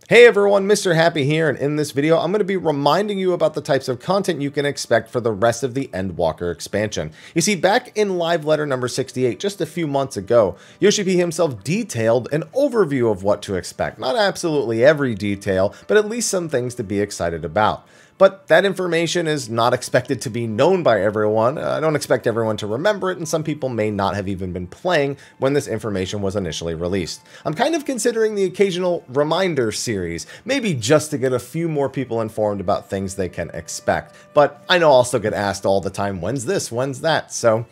Hey everyone, Mr. Happy here, and in this video I'm going to be reminding you about the types of content you can expect for the rest of the Endwalker expansion. You see, back in live letter number 68, just a few months ago, Yoshi P himself detailed an overview of what to expect. Not absolutely every detail, but at least some things to be excited about. But that information is not expected to be known by everyone. I don't expect everyone to remember it, and some people may not have even been playing when this information was initially released. I'm kind of considering the occasional reminder series, maybe just to get a few more people informed about things they can expect. But I know I'll still get asked all the time, when's this, when's that? So,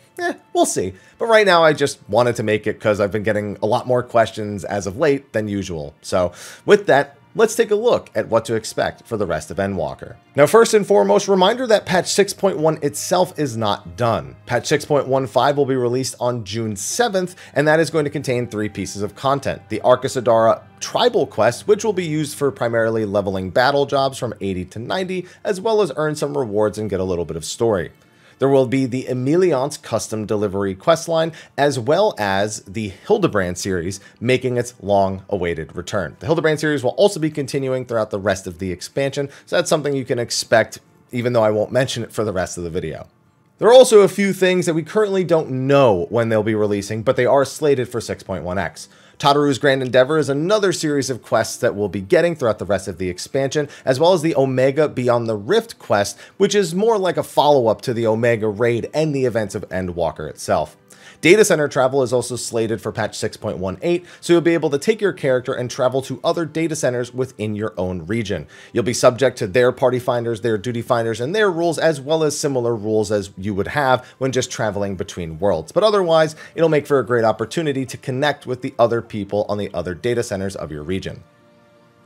we'll see. But right now I just wanted to make it because I've been getting a lot more questions as of late than usual. So, with that, let's take a look at what to expect for the rest of Endwalker. Now, first and foremost, reminder that patch 6.1 itself is not done. Patch 6.15 will be released on June 7th, and that is going to contain 3 pieces of content. The Arcasadara Tribal Quest, which will be used for primarily leveling battle jobs from 80 to 90, as well as earn some rewards and get a little bit of story. There will be the Emeliant's custom delivery questline, as well as the Hildebrand series, making its long-awaited return. The Hildebrand series will also be continuing throughout the rest of the expansion, so that's something you can expect, even though I won't mention it for the rest of the video. There are also a few things that we currently don't know when they'll be releasing, but they are slated for 6.1x. Tataru's Grand Endeavor is another series of quests that we'll be getting throughout the rest of the expansion, as well as the Omega Beyond the Rift quest, which is more like a follow-up to the Omega Raid and the events of Endwalker itself. Data center travel is also slated for patch 6.18, so you'll be able to take your character and travel to other data centers within your own region. You'll be subject to their party finders, their duty finders, and their rules, as well as similar rules as you would have when just traveling between worlds. But otherwise, it'll make for a great opportunity to connect with the other people on the other data centers of your region.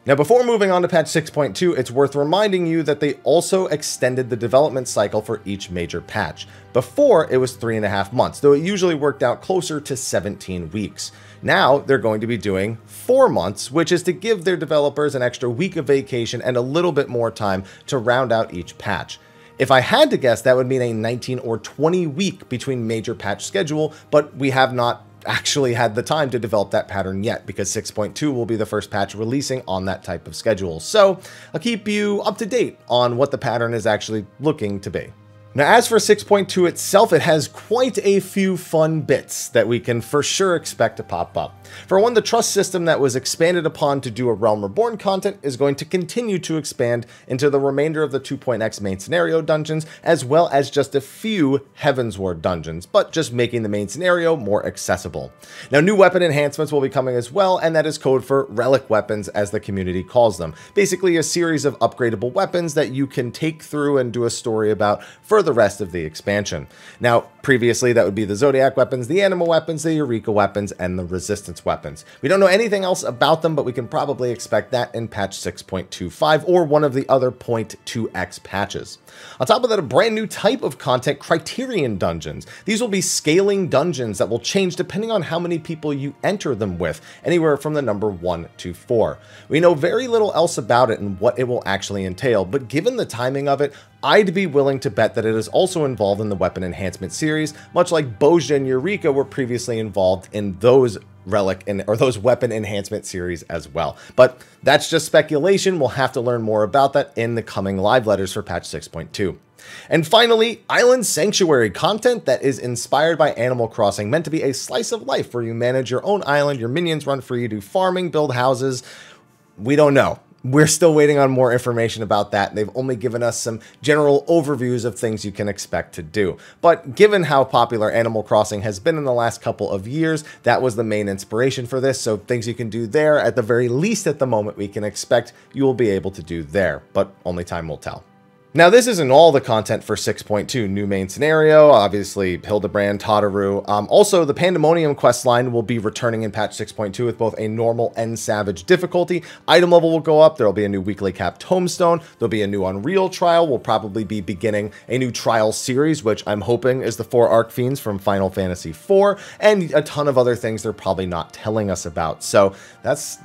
Now, before moving on to patch 6.2, it's worth reminding you that they also extended the development cycle for each major patch. Before, it was 3.5 months, though it usually worked out closer to 17 weeks. Now, they're going to be doing 4 months, which is to give their developers an extra week of vacation and a little bit more time to round out each patch. If I had to guess, that would mean a 19 or 20 week between major patch schedule, but we have not actually had the time to develop that pattern yet, because 6.2 will be the first patch releasing on that type of schedule. So I'll keep you up to date on what the pattern is actually looking to be. Now, as for 6.2 itself, it has quite a few fun bits that we can for sure expect to pop up. For one, the trust system that was expanded upon to do a Realm Reborn content is going to continue to expand into the remainder of the 2.x main scenario dungeons, as well as just a few Heavensward dungeons, but just making the main scenario more accessible. Now, new weapon enhancements will be coming as well, and that is code for relic weapons, as the community calls them. Basically, a series of upgradable weapons that you can take through and do a story about for the rest of the expansion. Now, previously that would be the Zodiac weapons, the Anima weapons, the Eureka weapons, and the Resistance weapons. We don't know anything else about them, but we can probably expect that in patch 6.25 or one of the other 0.2x patches. On top of that, a brand new type of content, Criterion dungeons. These will be scaling dungeons that will change depending on how many people you enter them with, anywhere from the number 1 to 4. We know very little else about it and what it will actually entail, but given the timing of it, I'd be willing to bet that it is also involved in the weapon enhancement series, much like Bozja and Eureka were previously involved in those those weapon enhancement series as well. But that's just speculation. We'll have to learn more about that in the coming live letters for patch 6.2. And finally, Island Sanctuary content that is inspired by Animal Crossing, meant to be a slice of life where you manage your own island, your minions run free, do farming, build houses. We don't know. We're still waiting on more information about that. They've only given us some general overviews of things you can expect to do. But given how popular Animal Crossing has been in the last couple of years, that was the main inspiration for this. So things you can do there, at the very least at the moment, we can expect you will be able to do there, but only time will tell. Now, this isn't all the content for 6.2. New main scenario, obviously Hildebrand, Tataru. Also, the Pandemonium questline will be returning in patch 6.2 with both a normal and savage difficulty. Item level will go up. There will be a new weekly cap tombstone. There'll be a new Unreal trial. We'll probably be beginning a new trial series, which I'm hoping is the 4 Archfiends from Final Fantasy IV, and a ton of other things they're probably not telling us about. So that's,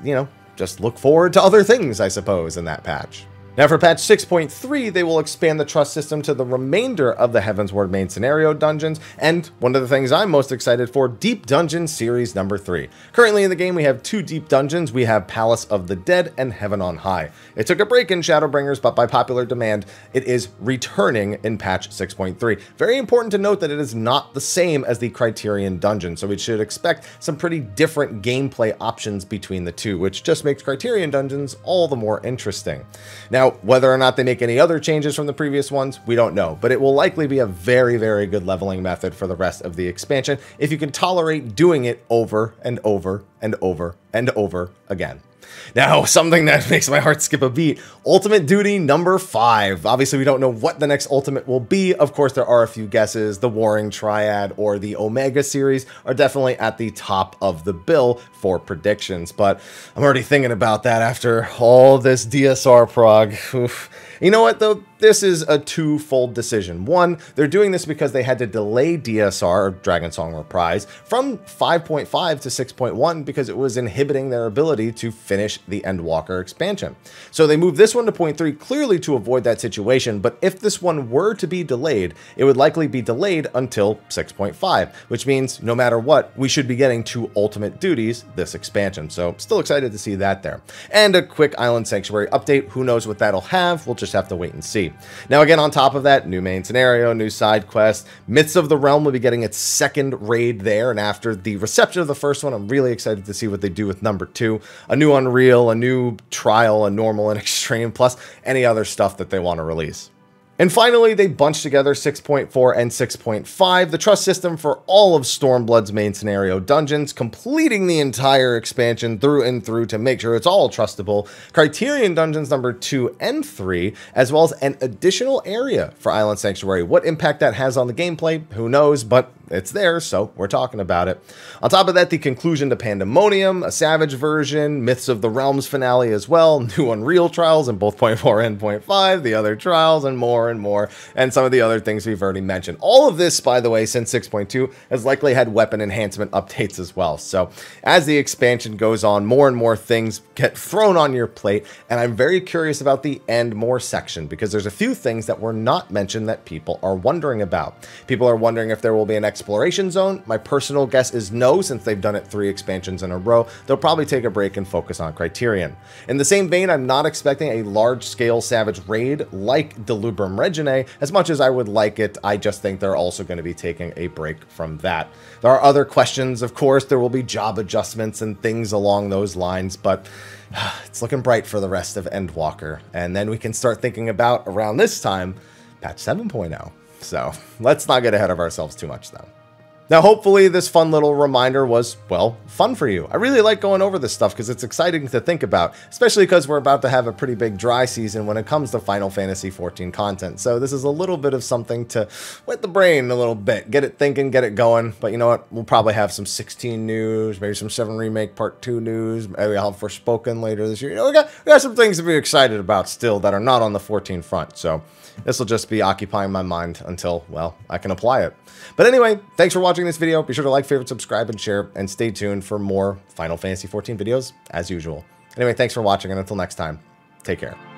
just look forward to other things, I suppose, in that patch. Now for patch 6.3, they will expand the trust system to the remainder of the Heavensward main scenario dungeons, and one of the things I'm most excited for, Deep Dungeon Series number 3. Currently in the game we have 2 deep dungeons. We have Palace of the Dead and Heaven on High. It took a break in Shadowbringers, but by popular demand, it is returning in patch 6.3. Very important to note that it is not the same as the Criterion dungeon, so we should expect some pretty different gameplay options between the two, which just makes Criterion dungeons all the more interesting. Now, whether or not they make any other changes from the previous ones, we don't know, but it will likely be a very, very good leveling method for the rest of the expansion if you can tolerate doing it over and over and over and over again. Now, something that makes my heart skip a beat, Ultimate Duty number 5. Obviously, we don't know what the next Ultimate will be. Of course, there are a few guesses. The Warring Triad or the Omega series are definitely at the top of the bill for predictions, but I'm already thinking about that after all this DSR prog. Oof. You know what, though? This is a twofold decision. One, they're doing this because they had to delay DSR, or Dragon Song Reprise, from 5.5 to 6.1 because it was inhibiting their ability to finish the Endwalker expansion. So they moved this one to 0.3 clearly to avoid that situation, but if this one were to be delayed, it would likely be delayed until 6.5, which means no matter what, we should be getting 2 Ultimate Duties this expansion. So still excited to see that there. And a quick Island Sanctuary update. Who knows what that'll have? We'll just have to wait and see. Now again, on top of that, new main scenario, new side quest. Myths of the Realm will be getting its second raid there, and after the reception of the first one, I'm really excited to see what they do with number 2. A new Unreal, a new Trial, a Normal, and Extreme, plus any other stuff that they want to release. And finally, they bunched together 6.4 and 6.5, the trust system for all of Stormblood's main scenario dungeons, completing the entire expansion through and through to make sure it's all trustable. Criterion dungeons number 2 and 3, as well as an additional area for Island Sanctuary. What impact that has on the gameplay, who knows, but it's there, so we're talking about it. On top of that, the conclusion to Pandemonium, a Savage version, Myths of the Realms finale as well, new Unreal trials in both 0.4 and 0.5, the other trials, and more, and some of the other things we've already mentioned. All of this, by the way, since 6.2, has likely had weapon enhancement updates as well. So as the expansion goes on, more and more things get thrown on your plate, and I'm very curious about the End More section, because there's a few things that were not mentioned that people are wondering about. People are wondering if there will be an exploration zone. My personal guess is no, since they've done it 3 expansions in a row. They'll probably take a break and focus on Criterion. In the same vein, I'm not expecting a large-scale Savage raid like Delubrum Reginae, as much as I would like it. I just think they're also going to be taking a break from that. There are other questions, of course. There will be job adjustments and things along those lines, but it's looking bright for the rest of Endwalker. And then we can start thinking about, around this time, patch 7.0. So let's not get ahead of ourselves too much, though. Now, hopefully this fun little reminder was, well, fun for you. I really like going over this stuff because it's exciting to think about, especially because we're about to have a pretty big dry season when it comes to Final Fantasy XIV content. So this is a little bit of something to wet the brain a little bit, get it thinking, get it going. But you know what? We'll probably have some 16 news, maybe some 7 Remake Part 2 news. Maybe I'll have Forspoken later this year. You know, we got some things to be excited about still that are not on the 14 front. So this will just be occupying my mind until, well, I can apply it. But anyway, thanks for watching this video. Be sure to like, favorite, subscribe, and share, and stay tuned for more Final Fantasy XIV videos as usual. Anyway, thanks for watching, and until next time, take care.